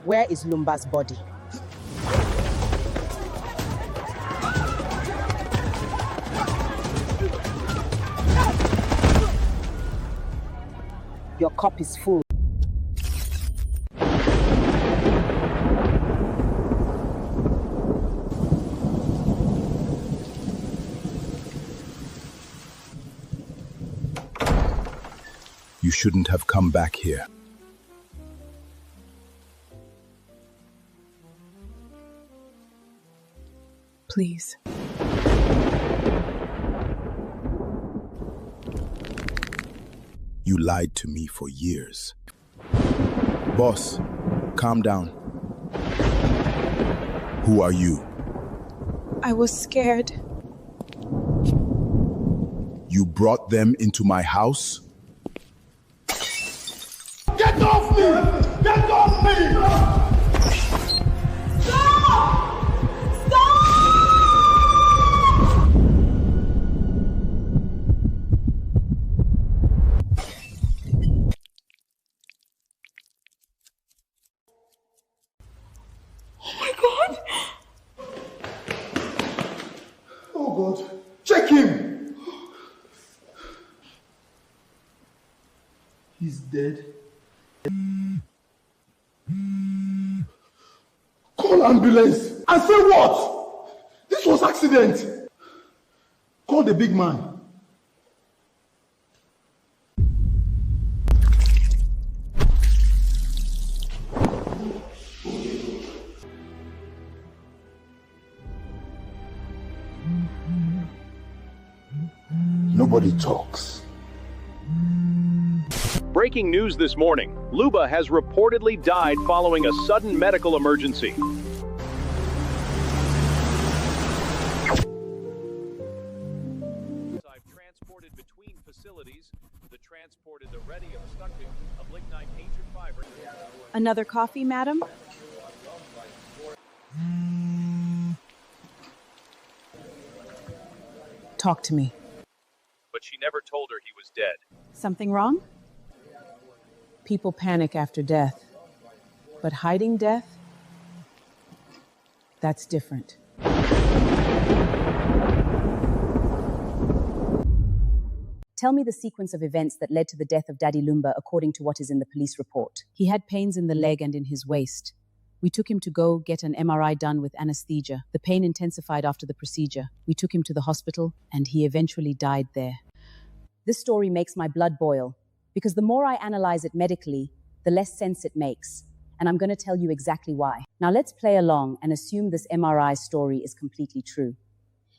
Where is Lumba's body? Your cup is full. You shouldn't have come back here. Please. You lied to me for years. Boss, calm down. Who are you? I was scared. You brought them into my house? Get off me! Get off me! Oh God, check him! He's dead. Call ambulance and say what? This was accident. Call the big man. Nobody talks. Breaking news this morning. Lumba has reportedly died following a sudden medical emergency. I've transported between facilities. The transport is already obstructed. A lignite ancient fiber. Another coffee, madam? Talk to me. But she never told her he was dead. Something wrong? People panic after death. But hiding death? That's different. Tell me the sequence of events that led to the death of Daddy Lumba according to what is in the police report. He had pains in the leg and in his waist. We took him to go get an MRI done with anesthesia. The pain intensified after the procedure. We took him to the hospital, and he eventually died there. This story makes my blood boil, because the more I analyze it medically, the less sense it makes. And I'm going to tell you exactly why. Now let's play along and assume this MRI story is completely true.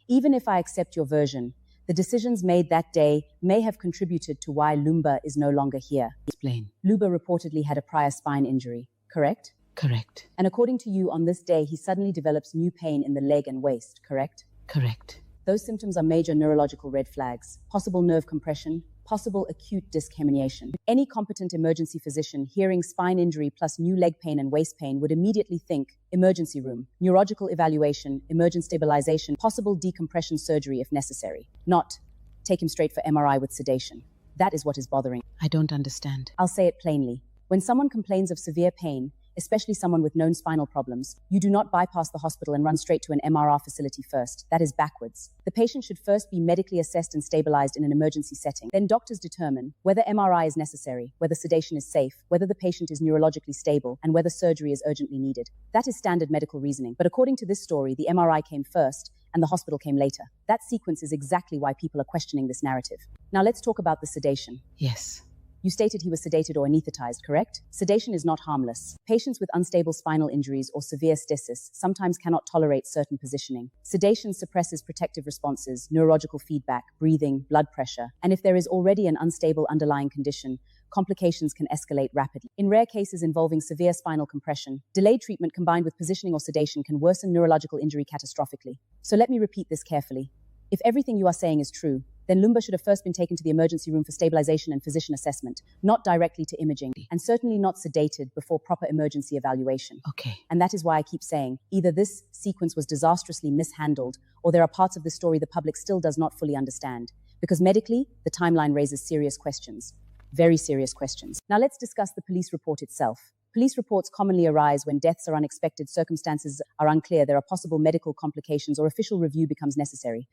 Even if I accept your version, the decisions made that day may have contributed to why Lumba is no longer here. Explain. Lumba reportedly had a prior spine injury, correct? Correct. And according to you, on this day, he suddenly develops new pain in the leg and waist, correct? Correct. Those symptoms are major neurological red flags: possible nerve compression, possible acute disc herniation. Any competent emergency physician hearing spine injury plus new leg pain and waist pain would immediately think emergency room, neurological evaluation, emergent stabilization, possible decompression surgery if necessary. Not take him straight for MRI with sedation. That is what is bothering. I don't understand. I'll say it plainly. When someone complains of severe pain, especially someone with known spinal problems, you do not bypass the hospital and run straight to an MRI facility first. That is backwards. The patient should first be medically assessed and stabilized in an emergency setting. Then doctors determine whether MRI is necessary, whether sedation is safe, whether the patient is neurologically stable, and whether surgery is urgently needed. That is standard medical reasoning. But according to this story, the MRI came first and the hospital came later. That sequence is exactly why people are questioning this narrative. Now let's talk about the sedation. Yes. You stated he was sedated or anesthetized, correct? Sedation is not harmless. Patients with unstable spinal injuries or severe stasis sometimes cannot tolerate certain positioning. Sedation suppresses protective responses, neurological feedback, breathing, blood pressure, and if there is already an unstable underlying condition, complications can escalate rapidly. In rare cases involving severe spinal compression, delayed treatment combined with positioning or sedation can worsen neurological injury catastrophically. So let me repeat this carefully. If everything you are saying is true, then Lumba should have first been taken to the emergency room for stabilization and physician assessment, not directly to imaging, and certainly not sedated before proper emergency evaluation. Okay. And that is why I keep saying, either this sequence was disastrously mishandled, or there are parts of the story the public still does not fully understand. Because medically, the timeline raises serious questions. Very serious questions. Now let's discuss the police report itself. Police reports commonly arise when deaths are unexpected, circumstances are unclear, there are possible medical complications, or official review becomes necessary.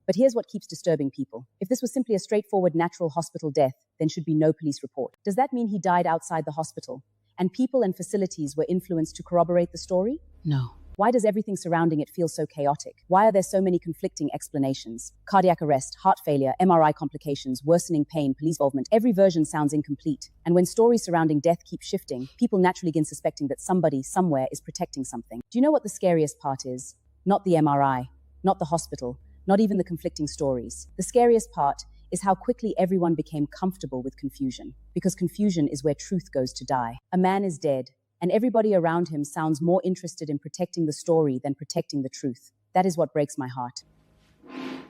But here's what keeps disturbing people. If this was simply a straightforward natural hospital death, then should be no police report. Does that mean he died outside the hospital? And people and facilities were influenced to corroborate the story? No. Why does everything surrounding it feel so chaotic? Why are there so many conflicting explanations? Cardiac arrest, heart failure, MRI complications, worsening pain, police involvement. Every version sounds incomplete. And when stories surrounding death keep shifting, people naturally begin suspecting that somebody, somewhere, is protecting something. Do you know what the scariest part is? Not the MRI, not the hospital, not even the conflicting stories. The scariest part is how quickly everyone became comfortable with confusion. Because confusion is where truth goes to die. A man is dead, and everybody around him sounds more interested in protecting the story than protecting the truth. That is what breaks my heart.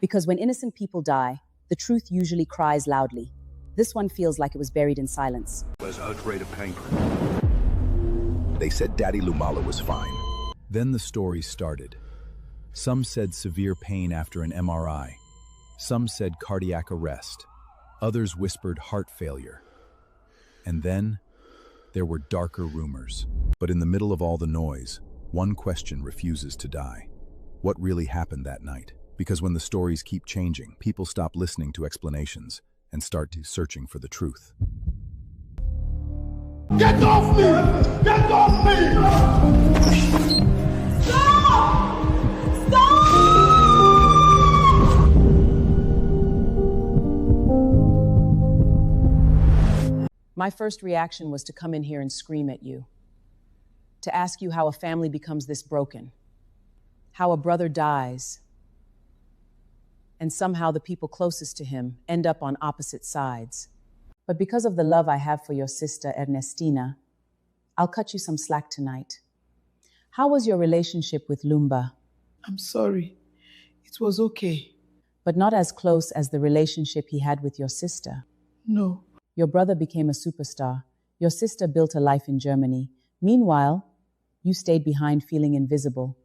Because when innocent people die, the truth usually cries loudly. This one feels like it was buried in silence. Was outright of pain. They said Daddy Lumala was fine. Then the stories started. Some said severe pain after an MRI. Some said cardiac arrest. Others whispered heart failure. And then there were darker rumors. But in the middle of all the noise, one question refuses to die. What really happened that night? Because when the stories keep changing, people stop listening to explanations and start searching for the truth. Get off me! Get off me! Stop! My first reaction was to come in here and scream at you, to ask you how a family becomes this broken, how a brother dies, and somehow the people closest to him end up on opposite sides. But because of the love I have for your sister, Ernestina, I'll cut you some slack tonight. How was your relationship with Lumba? I'm sorry. It was okay. But not as close as the relationship he had with your sister. No. Your brother became a superstar. Your sister built a life in Germany. Meanwhile, you stayed behind feeling invisible.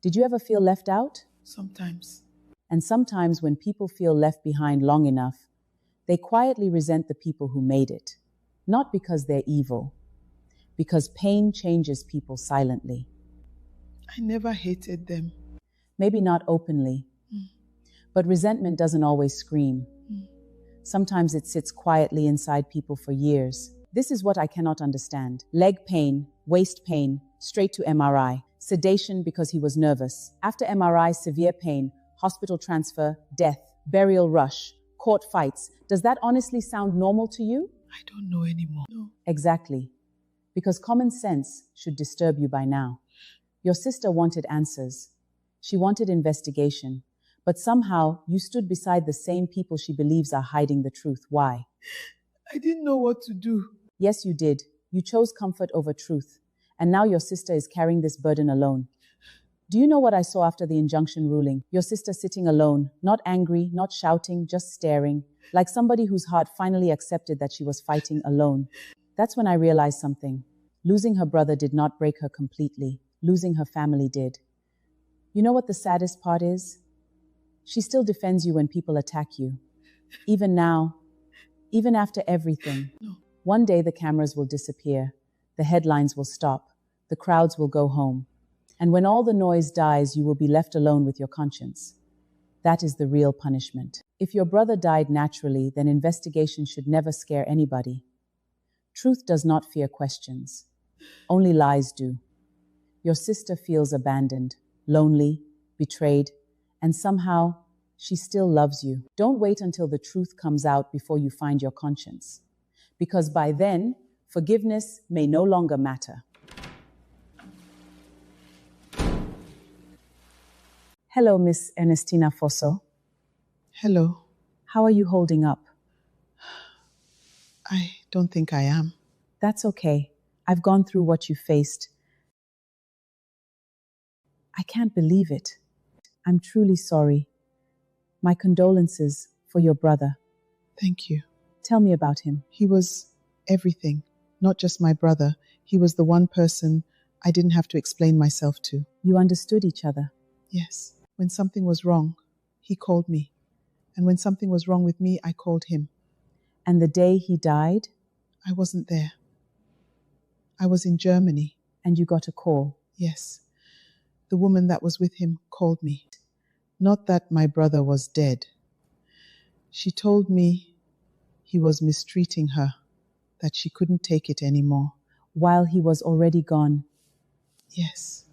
Did you ever feel left out? Sometimes. And sometimes when people feel left behind long enough, they quietly resent the people who made it. Not because they're evil, because pain changes people silently. I never hated them. Maybe not openly, but resentment doesn't always scream. Sometimes it sits quietly inside people for years. This is what I cannot understand. Leg pain, waist pain, straight to MRI. Sedation because he was nervous. After MRI, severe pain, hospital transfer, death, burial rush, court fights. Does that honestly sound normal to you? I don't know anymore. No. Exactly. Because common sense should disturb you by now. Your sister wanted answers. She wanted investigation. But somehow, you stood beside the same people she believes are hiding the truth. Why? I didn't know what to do. Yes, you did. You chose comfort over truth. And now your sister is carrying this burden alone. Do you know what I saw after the injunction ruling? Your sister sitting alone, not angry, not shouting, just staring, like somebody whose heart finally accepted that she was fighting alone. That's when I realized something. Losing her brother did not break her completely. Losing her family did. You know what the saddest part is? She still defends you when people attack you. Even now, even after everything. No. One day the cameras will disappear. The headlines will stop. The crowds will go home. And when all the noise dies, you will be left alone with your conscience. That is the real punishment. If your brother died naturally, then investigation should never scare anybody. Truth does not fear questions. Only lies do. Your sister feels abandoned, lonely, betrayed, and somehow she still loves you. Don't wait until the truth comes out before you find your conscience. Because by then, forgiveness may no longer matter. Hello, Miss Ernestina Fosso. Hello. How are you holding up? I don't think I am. That's okay. I've gone through what you faced. I can't believe it. I'm truly sorry. My condolences for your brother. Thank you. Tell me about him. He was everything, not just my brother. He was the one person I didn't have to explain myself to. You understood each other. Yes. When something was wrong, he called me. And when something was wrong with me, I called him. And the day he died? I wasn't there. I was in Germany. And you got a call. Yes. The woman that was with him called me. Not that my brother was dead. She told me he was mistreating her, that she couldn't take it anymore. While he was already gone. Yes.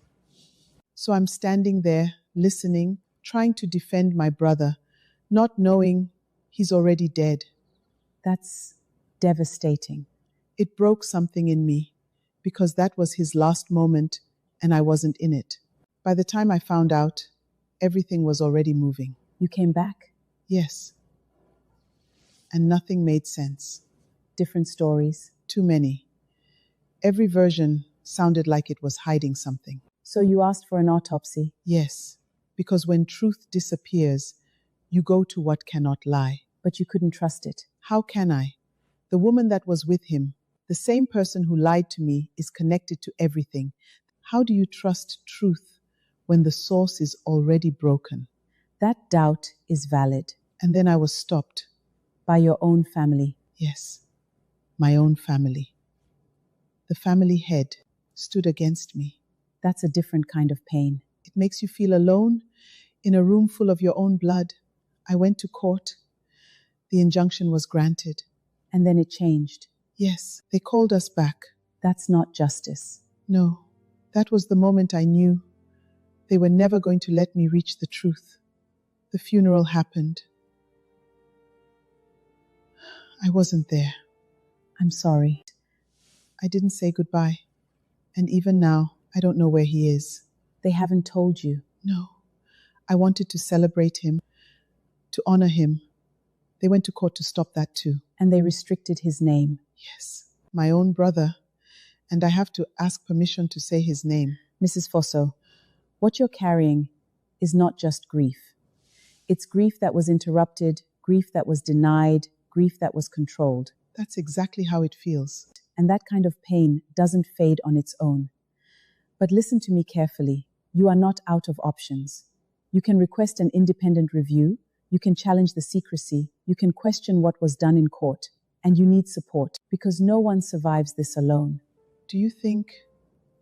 So I'm standing there, listening, trying to defend my brother, not knowing he's already dead. That's devastating. It broke something in me, because that was his last moment and I wasn't in it. By the time I found out, everything was already moving. You came back? Yes. And nothing made sense. Different stories? Too many. Every version sounded like it was hiding something. So you asked for an autopsy? Yes, because when truth disappears, you go to what cannot lie. But you couldn't trust it. How can I? The woman that was with him, the same person who lied to me, is connected to everything. How do you trust truth when the source is already broken? That doubt is valid. And then I was stopped. By your own family? Yes, my own family. The family head stood against me. That's a different kind of pain. It makes you feel alone in a room full of your own blood. I went to court. The injunction was granted. And then it changed? Yes, they called us back. That's not justice. No, that was the moment I knew they were never going to let me reach the truth. The funeral happened. I wasn't there. I'm sorry. I didn't say goodbye. And even now, I don't know where he is. They haven't told you? No. I wanted to celebrate him, to honor him. They went to court to stop that too. And they restricted his name? Yes, my own brother. And I have to ask permission to say his name. Mrs. Fosso, what you're carrying is not just grief. It's grief that was interrupted, grief that was denied, grief that was controlled. That's exactly how it feels. And that kind of pain doesn't fade on its own. But listen to me carefully. You are not out of options. You can request an independent review. You can challenge the secrecy. You can question what was done in court. And you need support, because no one survives this alone. Do you think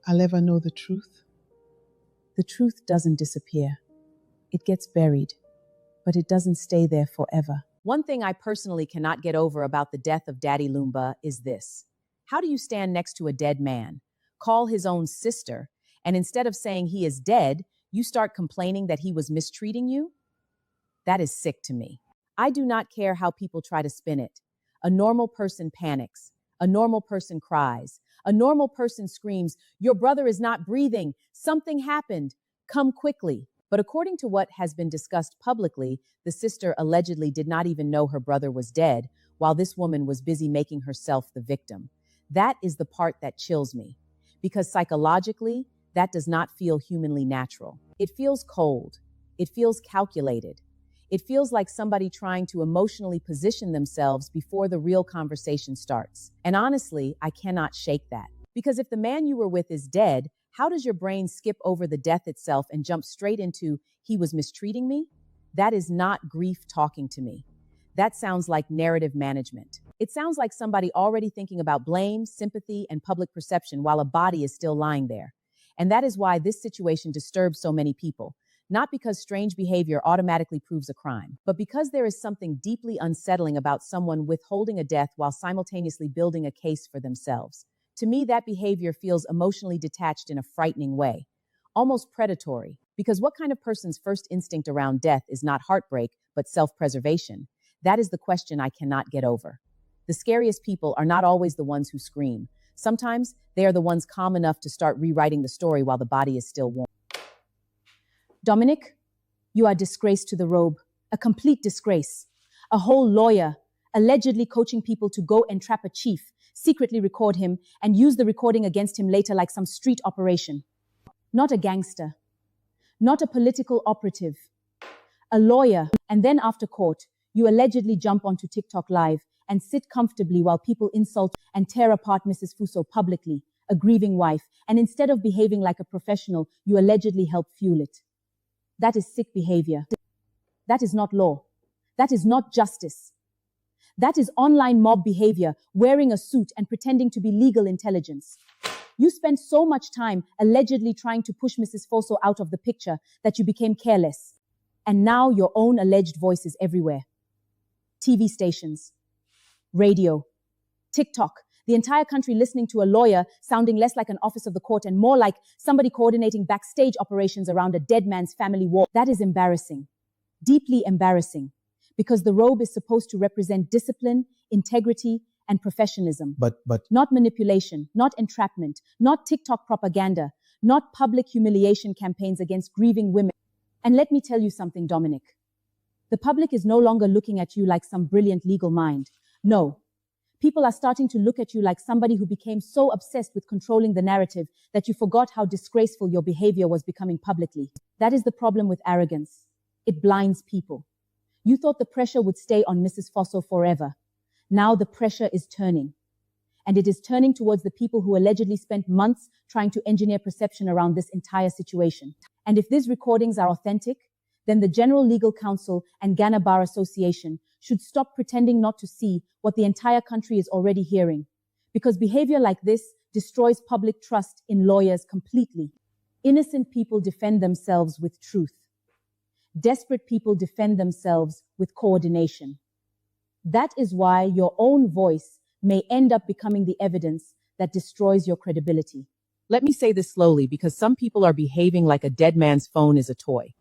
I'll ever know the truth? The truth doesn't disappear. It gets buried, but it doesn't stay there forever. One thing I personally cannot get over about the death of Daddy Lumba is this. How do you stand next to a dead man, call his own sister, and instead of saying he is dead, you start complaining that he was mistreating you? That is sick to me. I do not care how people try to spin it. A normal person panics. A normal person cries. A normal person screams, "Your brother is not breathing. Something happened. Come quickly." But according to what has been discussed publicly, the sister allegedly did not even know her brother was dead, while this woman was busy making herself the victim. That is the part that chills me, because psychologically, that does not feel humanly natural. It feels cold. It feels calculated. It feels like somebody trying to emotionally position themselves before the real conversation starts. And honestly, I cannot shake that. Because if the man you were with is dead, how does your brain skip over the death itself and jump straight into, "He was mistreating me"? That is not grief talking to me. That sounds like narrative management. It sounds like somebody already thinking about blame, sympathy, and public perception while a body is still lying there. And that is why this situation disturbs so many people. Not because strange behavior automatically proves a crime, but because there is something deeply unsettling about someone withholding a death while simultaneously building a case for themselves. To me, that behavior feels emotionally detached in a frightening way, almost predatory, because what kind of person's first instinct around death is not heartbreak, but self-preservation? That is the question I cannot get over. The scariest people are not always the ones who scream. Sometimes they are the ones calm enough to start rewriting the story while the body is still warm. Dominic, you are a disgrace to the robe, a complete disgrace. A whole lawyer, allegedly coaching people to go and trap a chief, secretly record him, and use the recording against him later like some street operation. Not a gangster, not a political operative, a lawyer, and then after court, you allegedly jump onto TikTok Live and sit comfortably while people insult and tear apart Mrs. Fuso publicly, a grieving wife, and instead of behaving like a professional, you allegedly help fuel it. That is sick behavior. That is not law. That is not justice. That is online mob behavior, wearing a suit and pretending to be legal intelligence. You spent so much time allegedly trying to push Mrs. Fosso out of the picture that you became careless. And now your own alleged voice is everywhere. TV stations, radio, TikTok, the entire country listening to a lawyer sounding less like an office of the court and more like somebody coordinating backstage operations around a dead man's family war. That is embarrassing, deeply embarrassing, because the robe is supposed to represent discipline, integrity, and professionalism. But Not manipulation, not entrapment, not TikTok propaganda, not public humiliation campaigns against grieving women. And let me tell you something, Dominic. The public is no longer looking at you like some brilliant legal mind. No. People are starting to look at you like somebody who became so obsessed with controlling the narrative that you forgot how disgraceful your behavior was becoming publicly. That is the problem with arrogance. It blinds people. You thought the pressure would stay on Mrs. Fosso forever. Now the pressure is turning. And it is turning towards the people who allegedly spent months trying to engineer perception around this entire situation. And if these recordings are authentic, then the General Legal Counsel and Ghana Bar Association should stop pretending not to see what the entire country is already hearing. Because behavior like this destroys public trust in lawyers completely. Innocent people defend themselves with truth. Desperate people defend themselves with coordination. That is why your own voice may end up becoming the evidence that destroys your credibility. let me say this slowly because some people are behaving like a dead man's phone is a toy.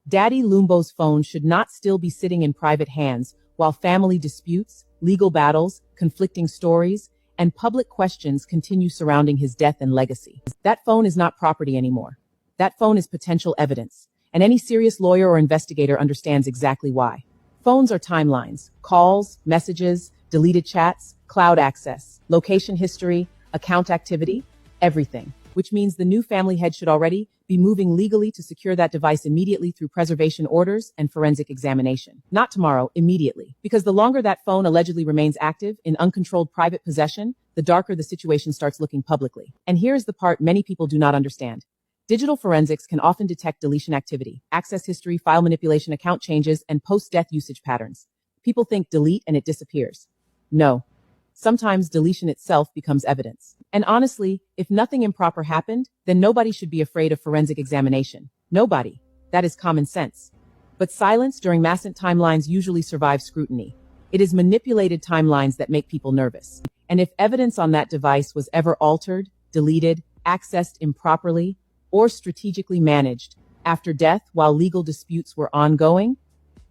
Daddy Lumbo's phone should not still be sitting in private hands while family disputes, legal battles, conflicting stories, and public questions continue surrounding his death and legacy. That phone is not property anymore. That phone is potential evidence, and any serious lawyer or investigator understands exactly why. Phones are timelines, calls, messages, deleted chats, cloud access, location history, account activity, everything, which means the new family head should already be moving legally to secure that device immediately through preservation orders and forensic examination. Not tomorrow, immediately. Because the longer that phone allegedly remains active in uncontrolled private possession, the darker the situation starts looking publicly. And here's the part many people do not understand. Digital forensics can often detect deletion activity, access history, file manipulation, account changes, and post-death usage patterns. People think delete and it disappears. No. Sometimes deletion itself becomes evidence. And honestly, if nothing improper happened, then nobody should be afraid of forensic examination. Nobody. That is common sense. But silence during massive timelines usually survives scrutiny. It is manipulated timelines that make people nervous. And if evidence on that device was ever altered, deleted, accessed improperly, or strategically managed after death while legal disputes were ongoing,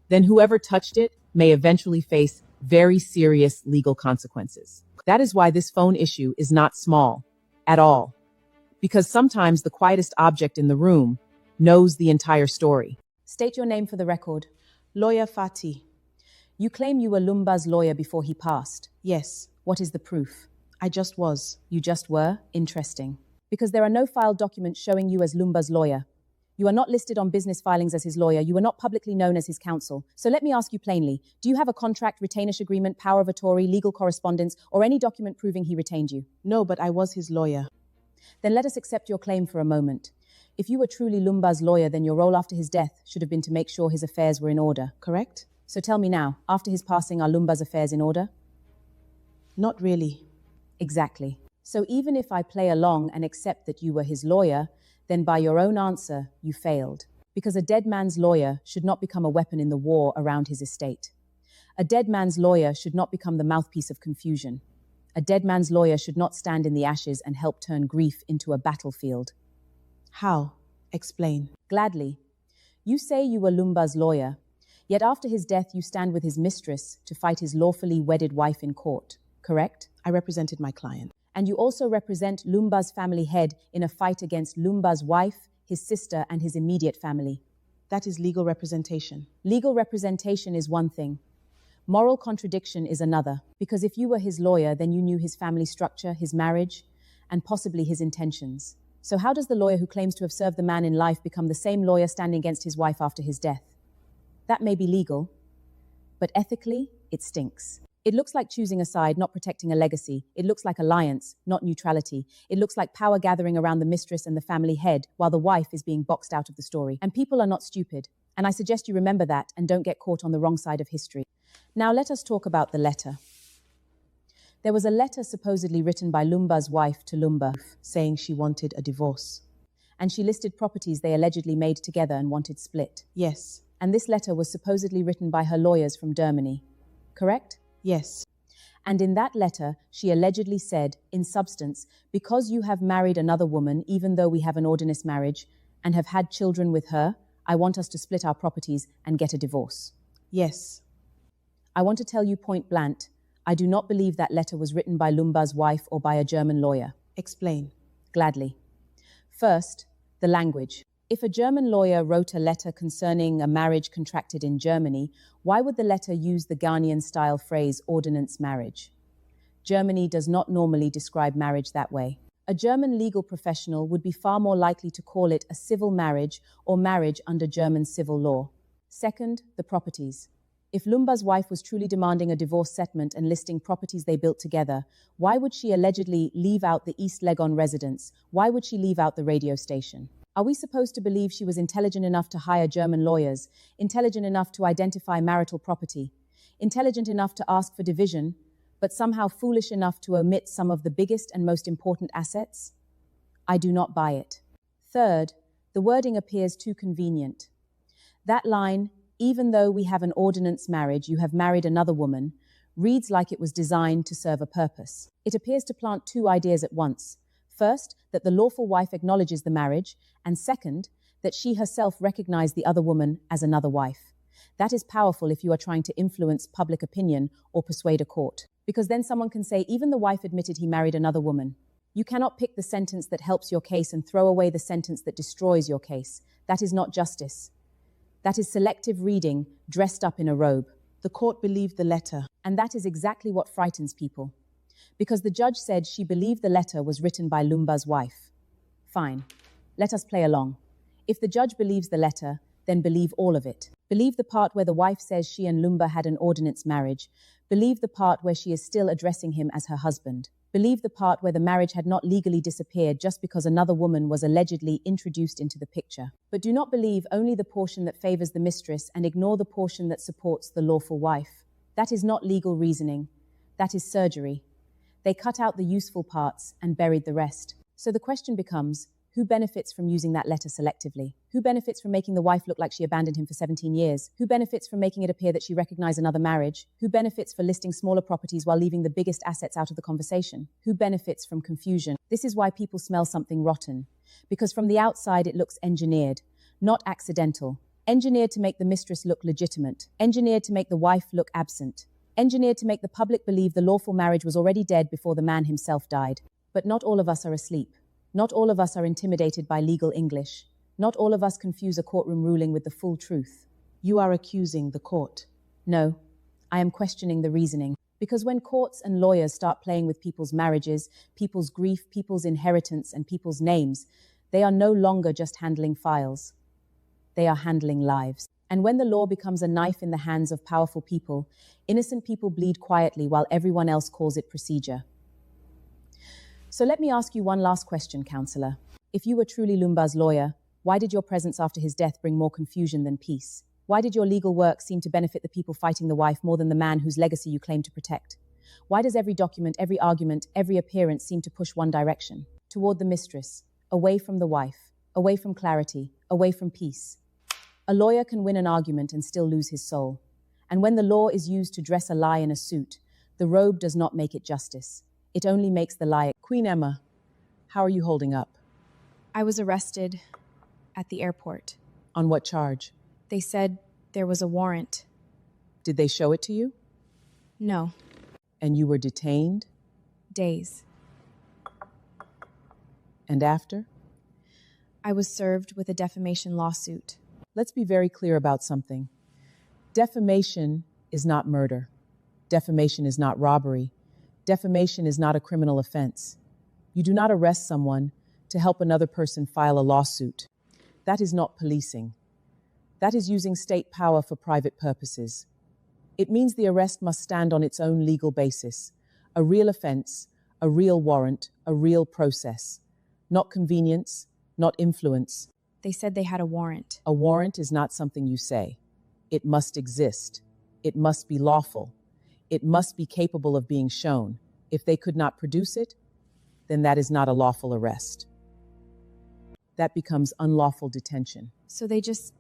then whoever touched it may eventually face very serious legal consequences. That is why this phone issue is not small at all, because sometimes the quietest object in the room knows the entire story. State your name for the record. Lawyer Fati. You claim you were Lumba's lawyer before he passed. Yes, What is the proof? I just was. You just were? Interesting. Because there are no filed documents showing you as Lumba's lawyer. You are not listed on business filings as his lawyer. You are not publicly known as his counsel. So let me ask you plainly, do you have a contract, retainage agreement, power of attorney, legal correspondence, or any document proving he retained you? No, but I was his lawyer. Then let us accept your claim for a moment. If you were truly Lumba's lawyer, then your role after his death should have been to make sure his affairs were in order, correct? So tell me now, after his passing, are Lumba's affairs in order? Not really. Exactly. So even if I play along and accept that you were his lawyer, then by your own answer, you failed. Because a dead man's lawyer should not become a weapon in the war around his estate. A dead man's lawyer should not become the mouthpiece of confusion. A dead man's lawyer should not stand in the ashes and help turn grief into a battlefield. How? Explain. Gladly. You say you were Lumba's lawyer, yet after his death you stand with his mistress to fight his lawfully wedded wife in court, correct? I represented my client. And you also represent Lumba's family head in a fight against Lumba's wife, his sister, and his immediate family. That is legal representation. Legal representation is one thing. Moral contradiction is another. Because if you were his lawyer, then you knew his family structure, his marriage, and possibly his intentions. So how does the lawyer who claims to have served the man in life become the same lawyer standing against his wife after his death? That may be legal, but ethically, it stinks. It looks like choosing a side, not protecting a legacy. It looks like alliance, not neutrality. It looks like power gathering around the mistress and the family head, while the wife is being boxed out of the story. And people are not stupid. And I suggest you remember that and don't get caught on the wrong side of history. Now let us talk about the letter. There was a letter supposedly written by Lumba's wife to Lumba, saying she wanted a divorce. And she listed properties they allegedly made together and wanted split. Yes. And this letter was supposedly written by her lawyers from Germany. Correct? Yes. And in that letter, she allegedly said, in substance, because you have married another woman, even though we have an ordinance marriage, and have had children with her, I want us to split our properties and get a divorce. Yes. I want to tell you point blank, I do not believe that letter was written by Lumba's wife or by a German lawyer. Explain. Gladly. First, the language. If a German lawyer wrote a letter concerning a marriage contracted in Germany, why would the letter use the Ghanaian-style phrase ordinance marriage? Germany does not normally describe marriage that way. A German legal professional would be far more likely to call it a civil marriage or marriage under German civil law. Second, the properties. If Lumba's wife was truly demanding a divorce settlement and listing properties they built together, why would she allegedly leave out the East Legon residence? Why would she leave out the radio station? Are we supposed to believe she was intelligent enough to hire German lawyers, intelligent enough to identify marital property, intelligent enough to ask for division, but somehow foolish enough to omit some of the biggest and most important assets? I do not buy it. Third, the wording appears too convenient. That line, even though we have an ordinance marriage, you have married another woman, reads like it was designed to serve a purpose. It appears to plant two ideas at once. First, that the lawful wife acknowledges the marriage, and second, that she herself recognized the other woman as another wife. That is powerful if you are trying to influence public opinion or persuade a court, because then someone can say even the wife admitted he married another woman. You cannot pick the sentence that helps your case and throw away the sentence that destroys your case. That is not justice. That is selective reading dressed up in a robe. The court believed the letter. And that is exactly what frightens people. Because the judge said she believed the letter was written by Lumba's wife. Fine. Let us play along. If the judge believes the letter, then believe all of it. Believe the part where the wife says she and Lumba had an ordinance marriage. Believe the part where she is still addressing him as her husband. Believe the part where the marriage had not legally disappeared just because another woman was allegedly introduced into the picture. But do not believe only the portion that favors the mistress and ignore the portion that supports the lawful wife. That is not legal reasoning. That is surgery. They cut out the useful parts and buried the rest. So the question becomes, who benefits from using that letter selectively? Who benefits from making the wife look like she abandoned him for 17 years? Who benefits from making it appear that she recognized another marriage? Who benefits for listing smaller properties while leaving the biggest assets out of the conversation? Who benefits from confusion? This is why people smell something rotten. Because from the outside it looks engineered, not accidental. Engineered to make the mistress look legitimate. Engineered to make the wife look absent. Engineered to make the public believe the lawful marriage was already dead before the man himself died. But not all of us are asleep. Not all of us are intimidated by legal English. Not all of us confuse a courtroom ruling with the full truth. You are accusing the court. No, I am questioning the reasoning. Because when courts and lawyers start playing with people's marriages, people's grief, people's inheritance, and people's names, they are no longer just handling files. They are handling lives. And when the law becomes a knife in the hands of powerful people, innocent people bleed quietly while everyone else calls it procedure. So let me ask you one last question, counselor. If you were truly Lumba's lawyer, why did your presence after his death bring more confusion than peace? Why did your legal work seem to benefit the people fighting the wife more than the man whose legacy you claim to protect? Why does every document, every argument, every appearance seem to push one direction? Toward the mistress, away from the wife, away from clarity, away from peace. A lawyer can win an argument and still lose his soul. And when the law is used to dress a lie in a suit, the robe does not make it justice. It only makes the lie. Queen Emma, how are you holding up? I was arrested at the airport. On what charge? They said there was a warrant. Did they show it to you? No. And you were detained? Days. And after? I was served with a defamation lawsuit. Let's be very clear about something. Defamation is not murder. Defamation is not robbery. Defamation is not a criminal offense. You do not arrest someone to help another person file a lawsuit. That is not policing. That is using state power for private purposes. It means the arrest must stand on its own legal basis. A real offense, a real warrant, a real process. Not convenience, not influence. They said they had a warrant. A warrant is not something you say. It must exist. It must be lawful. It must be capable of being shown. If they could not produce it, then that is not a lawful arrest. That becomes unlawful detention. So they just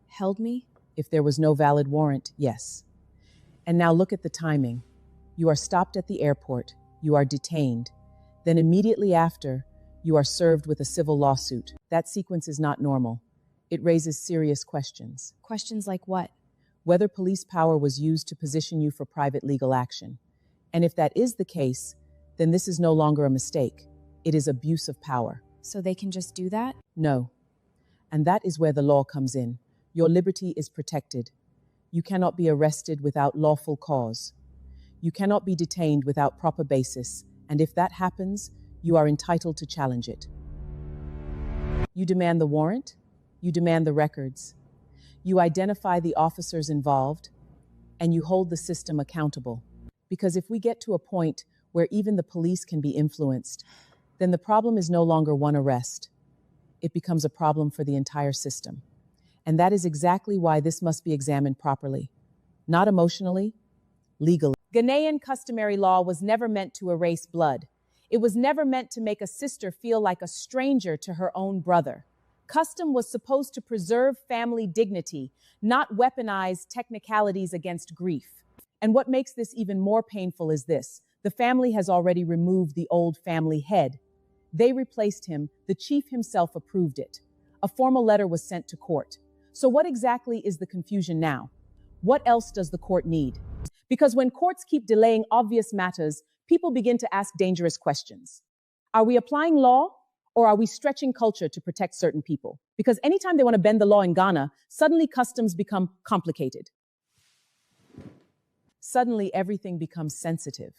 held me? If there was no valid warrant, yes. And now look at the timing. You are stopped at the airport, you are detained, then immediately after, you are served with a civil lawsuit. That sequence is not normal. It raises serious questions. Questions like what? Whether police power was used to position you for private legal action. And if that is the case, then this is no longer a mistake. It is abuse of power. So they can just do that? No. And that is where the law comes in. Your liberty is protected. You cannot be arrested without lawful cause. You cannot be detained without proper basis. And if that happens, you are entitled to challenge it. You demand the warrant. You demand the records. You identify the officers involved, and you hold the system accountable. Because if we get to a point where even the police can be influenced, then the problem is no longer one arrest. It becomes a problem for the entire system. And that is exactly why this must be examined properly. Not emotionally, legally. Ghanaian customary law was never meant to erase blood. It was never meant to make a sister feel like a stranger to her own brother. Custom was supposed to preserve family dignity, not weaponize technicalities against grief. And what makes this even more painful is this. The family has already removed the old family head. They replaced him. The chief himself approved it. A formal letter was sent to court. So what exactly is the confusion now? What else does the court need? Because when courts keep delaying obvious matters, people begin to ask dangerous questions. Are we applying law, or are we stretching culture to protect certain people? Because anytime they want to bend the law in Ghana, suddenly customs become complicated. Suddenly everything becomes sensitive.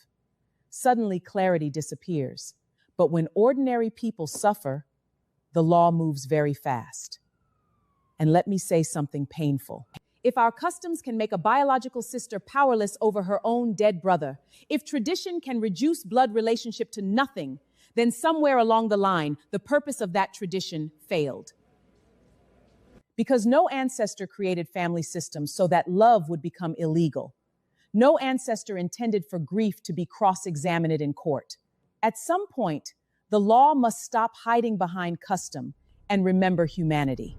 Suddenly clarity disappears. But when ordinary people suffer, the law moves very fast. And let me say something painful. If our customs can make a biological sister powerless over her own dead brother, if tradition can reduce blood relationship to nothing, then somewhere along the line, the purpose of that tradition failed. Because no ancestor created family systems so that love would become illegal. No ancestor intended for grief to be cross-examined in court. At some point, the law must stop hiding behind custom and remember humanity.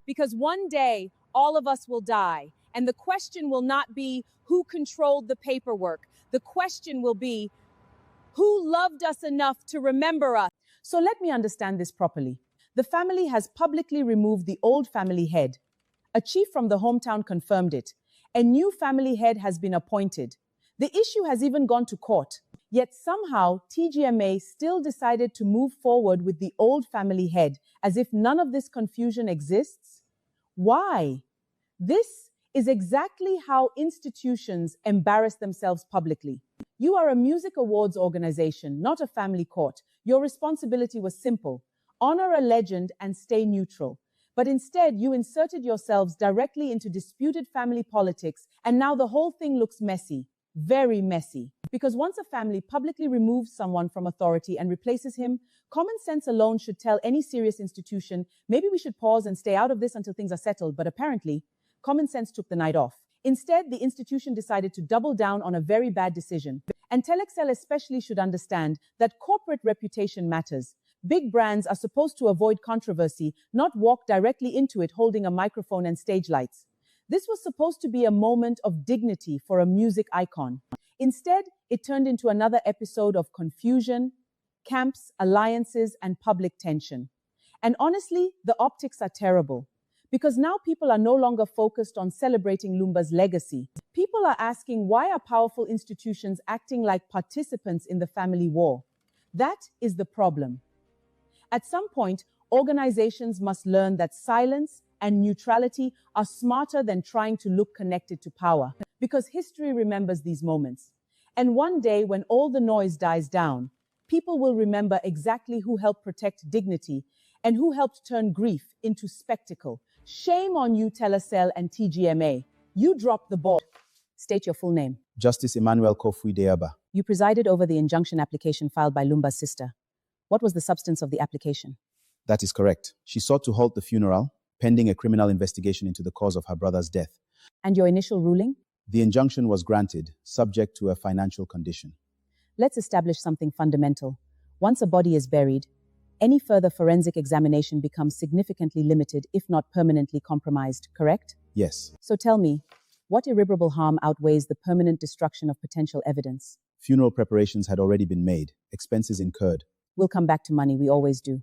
Because one day, all of us will die, and the question will not be who controlled the paperwork. The question will be who loved us enough to remember us. So let me understand this properly. The family has publicly removed the old family head. A chief from the hometown confirmed it. A new family head has been appointed. The issue has even gone to court. Yet somehow, TGMA still decided to move forward with the old family head as if none of this confusion exists. Why? This is exactly how institutions embarrass themselves publicly. You are a music awards organization, not a family court. Your responsibility was simple: honor a legend and stay neutral. But instead, you inserted yourselves directly into disputed family politics, and now the whole thing looks messy, very messy. Because once a family publicly removes someone from authority and replaces him, common sense alone should tell any serious institution, maybe we should pause and stay out of this until things are settled, but apparently, common sense took the night off. Instead, the institution decided to double down on a very bad decision. And Telexel especially should understand that corporate reputation matters. Big brands are supposed to avoid controversy, not walk directly into it holding a microphone and stage lights. This was supposed to be a moment of dignity for a music icon. Instead, it turned into another episode of confusion, camps, alliances, and public tension. And honestly, the optics are terrible. Because now people are no longer focused on celebrating Lumba's legacy. People are asking, why are powerful institutions acting like participants in the family war? That is the problem. At some point, organizations must learn that silence and neutrality are smarter than trying to look connected to power. Because history remembers these moments. And one day, when all the noise dies down, people will remember exactly who helped protect dignity and who helped turn grief into spectacle. Shame on you, Telecel and TGMA. You dropped the ball. State your full name. Justice Emmanuel Kofi Deaba. You presided over the injunction application filed by Lumba's sister. What was the substance of the application? That is correct. She sought to halt the funeral, pending a criminal investigation into the cause of her brother's death. And your initial ruling? The injunction was granted, subject to a financial condition. Let's establish something fundamental. Once a body is buried, any further forensic examination becomes significantly limited, if not permanently compromised, correct? Yes. So tell me, what irreparable harm outweighs the permanent destruction of potential evidence? Funeral preparations had already been made, expenses incurred. We'll come back to money, we always do.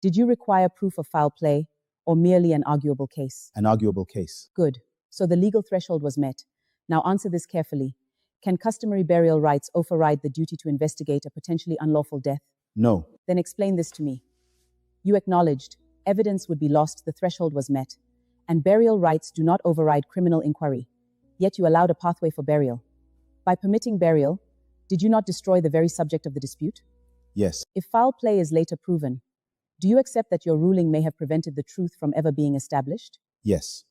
Did you require proof of foul play, or merely an arguable case? An arguable case. Good. So the legal threshold was met. Now answer this carefully. Can customary burial rites override the duty to investigate a potentially unlawful death? No. Then explain this to me. You acknowledged evidence would be lost, the threshold was met, and burial rites do not override criminal inquiry, yet you allowed a pathway for burial. By permitting burial, did you not destroy the very subject of the dispute? Yes. If foul play is later proven, do you accept that your ruling may have prevented the truth from ever being established? Yes.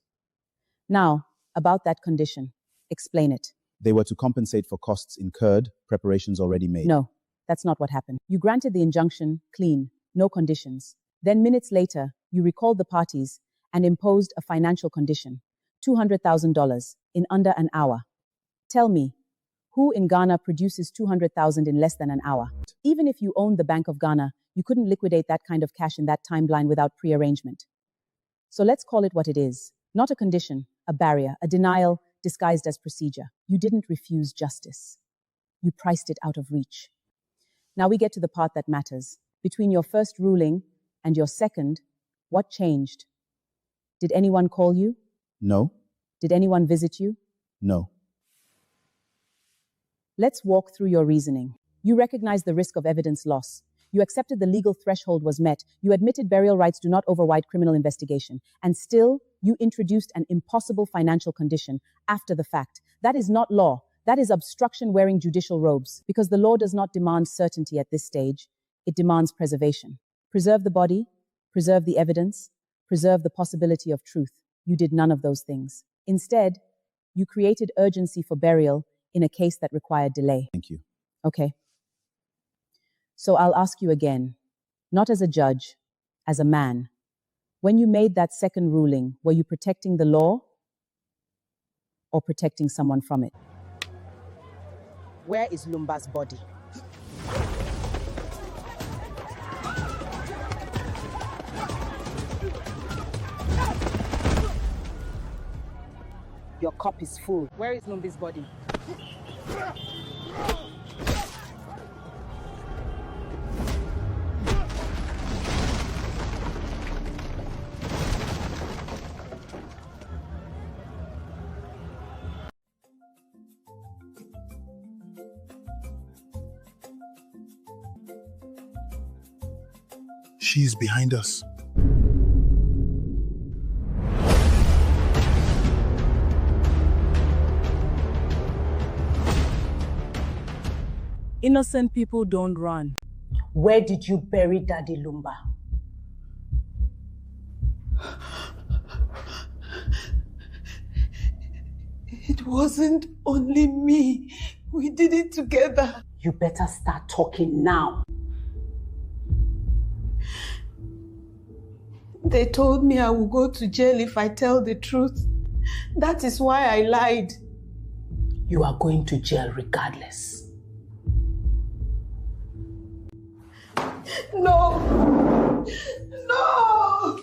Now, about that condition, explain it. They were to compensate for costs incurred, preparations already made. No, that's not what happened. You granted the injunction, clean, no conditions. Then minutes later, you recalled the parties and imposed a financial condition, $200,000, in under an hour. Tell me, who in Ghana produces $200,000 in less than an hour? Even if you owned the Bank of Ghana, you couldn't liquidate that kind of cash in that timeline without prearrangement. So let's call it what it is. Not a condition, a barrier, a denial disguised as procedure. You didn't refuse justice. You priced it out of reach. Now we get to the part that matters. Between your first ruling and your second, what changed? Did anyone call you? No. Did anyone visit you? No. Let's walk through your reasoning. You recognize the risk of evidence loss. You accepted the legal threshold was met. You admitted burial rights do not override criminal investigation. And still, you introduced an impossible financial condition after the fact. That is not law. That is obstruction wearing judicial robes. Because the law does not demand certainty at this stage. It demands preservation. Preserve the body, preserve the evidence, preserve the possibility of truth. You did none of those things. Instead, you created urgency for burial in a case that required delay. Thank you. Okay. So I'll ask you again, not as a judge, as a man. When you made that second ruling, were you protecting the law or protecting someone from it? Where is Lumba's body? Your cup is full. Where is Lumba's body? She's behind us. Innocent people don't run. Where did you bury Daddy Lumba? It wasn't only me. We did it together. You better start talking now. They told me I will go to jail if I tell the truth. That is why I lied. You are going to jail regardless. No! No!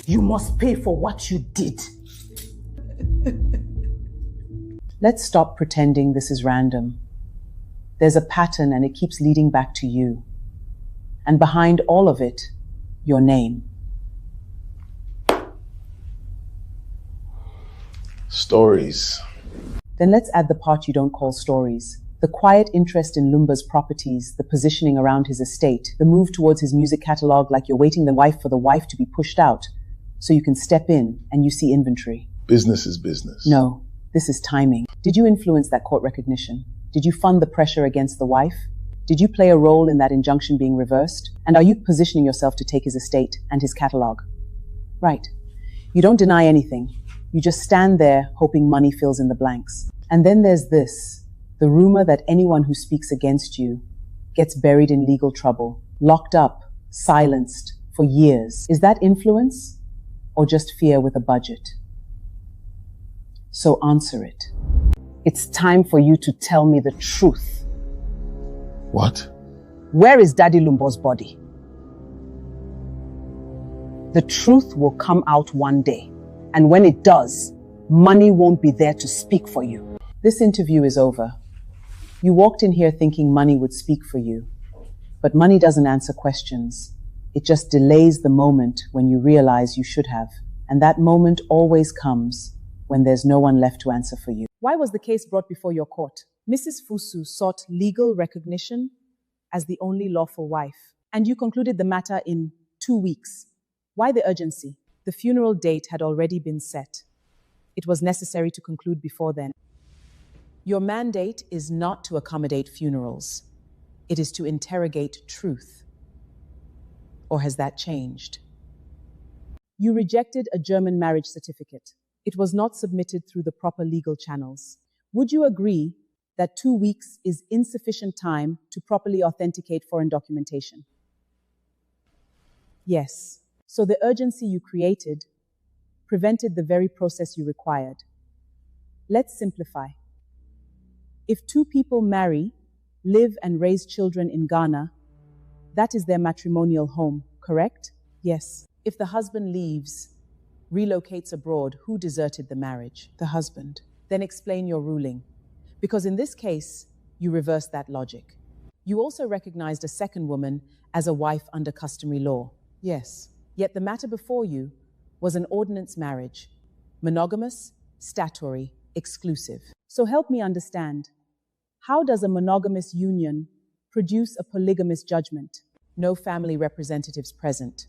You must pay for what you did. Let's stop pretending this is random. There's a pattern and it keeps leading back to you. And behind all of it, your name. Stories. Then let's add the part you don't call stories. The quiet interest in Lumba's properties, the positioning around his estate, the move towards his music catalog like you're waiting for the wife to be pushed out so you can step in and you see inventory. Business is business. No, this is timing. Did you influence that court recognition? Did you fund the pressure against the wife? Did you play a role in that injunction being reversed? And are you positioning yourself to take his estate and his catalog? Right. You don't deny anything. You just stand there hoping money fills in the blanks. And then there's this, the rumor that anyone who speaks against you gets buried in legal trouble, locked up, silenced for years. Is that influence or just fear with a budget? So answer it. It's time for you to tell me the truth. What? Where is Daddy Lumba's body? The truth will come out one day. And when it does, money won't be there to speak for you. This interview is over. You walked in here thinking money would speak for you. But money doesn't answer questions. It just delays the moment when you realize you should have. And that moment always comes when there's no one left to answer for you. Why was the case brought before your court? Mrs. Fusu sought legal recognition as the only lawful wife, and you concluded the matter in 2 weeks. Why the urgency? The funeral date had already been set. It was necessary to conclude before then. Your mandate is not to accommodate funerals. It is to interrogate truth. Or has that changed? You rejected a German marriage certificate. It was not submitted through the proper legal channels. Would you agree that 2 weeks is insufficient time to properly authenticate foreign documentation? Yes. So the urgency you created prevented the very process you required. Let's simplify. If 2 people marry, live and raise children in Ghana, that is their matrimonial home, correct? Yes. If the husband leaves, relocates abroad, who deserted the marriage? The husband. Then explain your ruling. Because in this case, you reverse that logic. You also recognized a second woman as a wife under customary law. Yes. Yet the matter before you was an ordinance marriage. Monogamous, statutory, exclusive. So help me understand. How does a monogamous union produce a polygamous judgment? No family representatives present.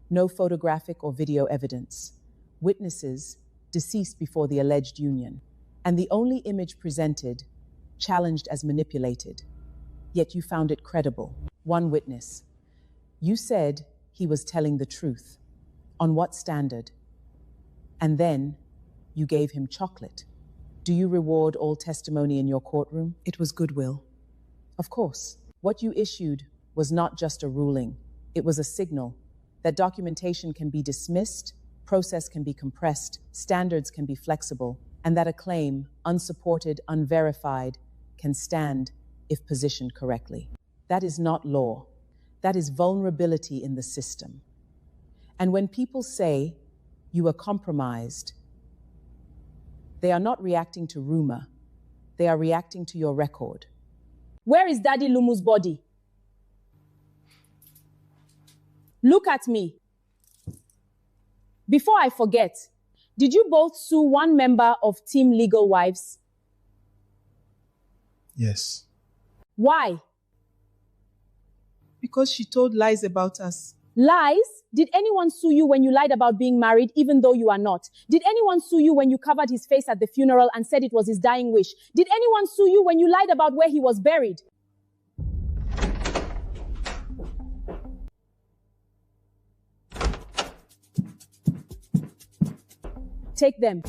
No photographic or video evidence. Witnesses deceased before the alleged union. And the only image presented, challenged as manipulated. Yet you found it credible. One witness. You said he was telling the truth. On what standard? And then you gave him chocolate. Do you reward all testimony in your courtroom? It was goodwill. Of course. What you issued was not just a ruling. It was a signal that documentation can be dismissed, process can be compressed, standards can be flexible, and that a claim, unsupported, unverified, can stand if positioned correctly. That is not law. That is vulnerability in the system. And when people say you were compromised, they are not reacting to rumor. They are reacting to your record. Where is Daddy Lumu's body? Look at me. Before I forget, did you both sue one member of Team Legal Wives? Yes. Why? Because she told lies about us. Lies? Did anyone sue you when you lied about being married, even though you are not? Did anyone sue you when you covered his face at the funeral and said it was his dying wish? Did anyone sue you when you lied about where he was buried? Take them.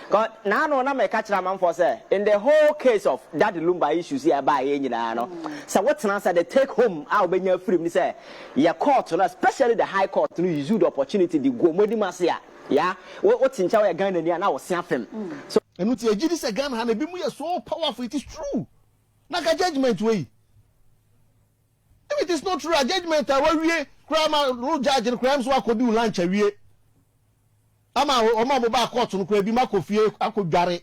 God, now no na me catch a man for say in the whole case of Daddy Lumba issues here by no. So what's an answer the take home I'll be your free say your court, especially the high court, you use the opportunity to go Modimasia. Yeah, what's in Chow Ghana and I was saying. So And with your Judicial again, and be so powerful, it is true. Like a judgment way. If it is not true, a judgment, I will crime road judge and crimes what could do lunch a year. Ama ba court no kwa bi makofie akodware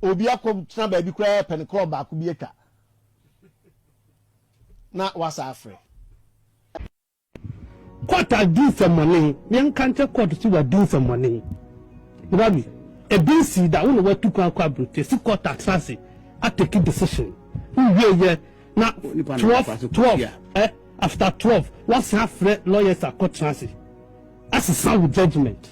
obi akotna ba bi kwa pen club ba ko bi eka na wasa afre court are due some money me can't court to do some money baby a BC that one way to kwa brute see court attracts I take a decision yeah now 12 after 12 what's half lawyers are court transit as a sound judgment.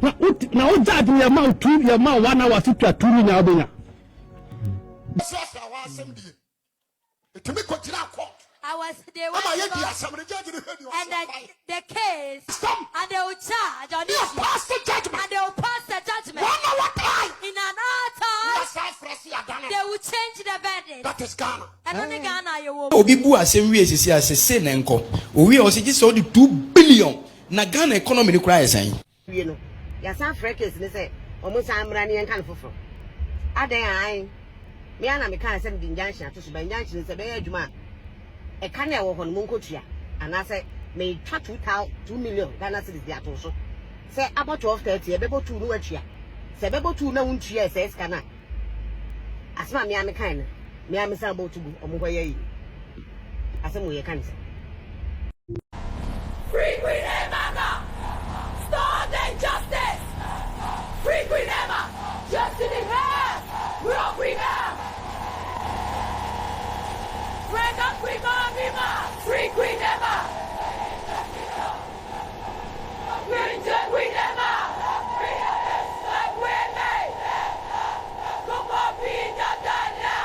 Now judge your mouth 2 your mouth 1 hour to 2 minutes. I was there and the case and they will charge on this and they will pass the judgment in an hour they will change the verdict. That is Ghana. And only Ghana you will Obibu asem wie sisi asese na nko owi o se ji so the 2 billion na Ghana economy ni kura esan wie no ya san frekes ni say omo san mra ni en kan foforo adan an me ana me kan say di junction to so ban junction say be adwuma e kan e wo ho no monkotua ana say me twa 2 million Ghana cedis dia to so say about 12:30 e bebo 2 no atua say bebo 2 na wuntua say skana asma me am kan me am san about 2 omo ko ye asem we kan say free Queen Emma, stop the injustice. Free Queen Emma, justice in hand. We're all free now. Break up Queen Emma, free Queen Emma. Free Queen Emma. Like we're made. Come on, be in the Dania.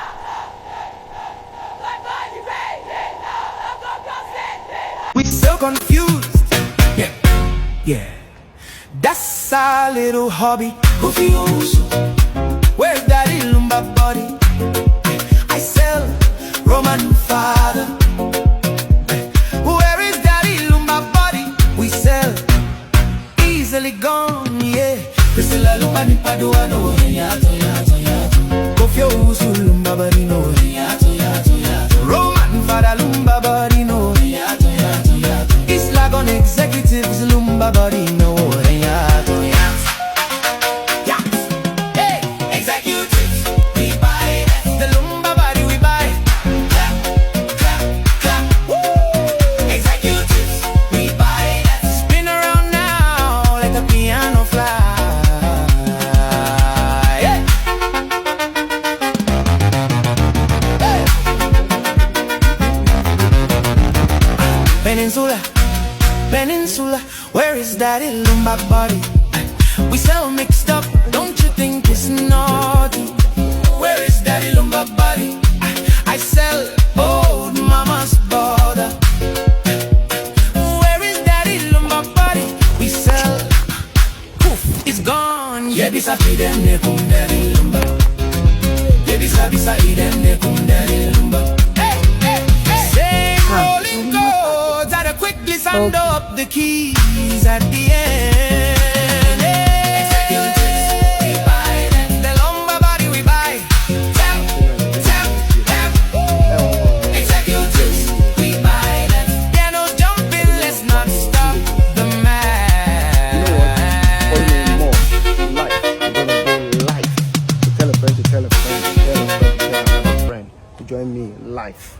Like body pain. We so confused. Yeah. That's our little hobby. Who feels? Where's that Lumba body? I sell Roman father. Where is that Lumba body? We sell easily gone, yeah. Priscilla Lumba ni padua no yato. Kofio usu Lumba body no yato. Roman father Lumba body no yato. Isla gone executives Lumba body no yato. Hey, executives, we buy the Lumba body we buy. Clap. Woo! Executives, we buy that. Spin around now, let the piano fly. Yeah. Peninsula, where is that Lumba body? We sell mixed up, don't you think it's naughty? Where is that Lumba body? I sell old mama's border. Where is that Lumba body? We sell, poof, it's gone. Yeah, bisa idem ne kundari Lumba. Yeah, bisa idem ne kundari Lumba. Same rolling chords at a quickly sand up the keys at the end. Executives, we buy them. The Lumba body we buy. Tap. Executives, we buy them. Piano jumping, let's not stop the man. You know what? Life. I'm gonna go life. To tell a friend, to tell a friend, to tell a friend, to tell another friend, to join me in life.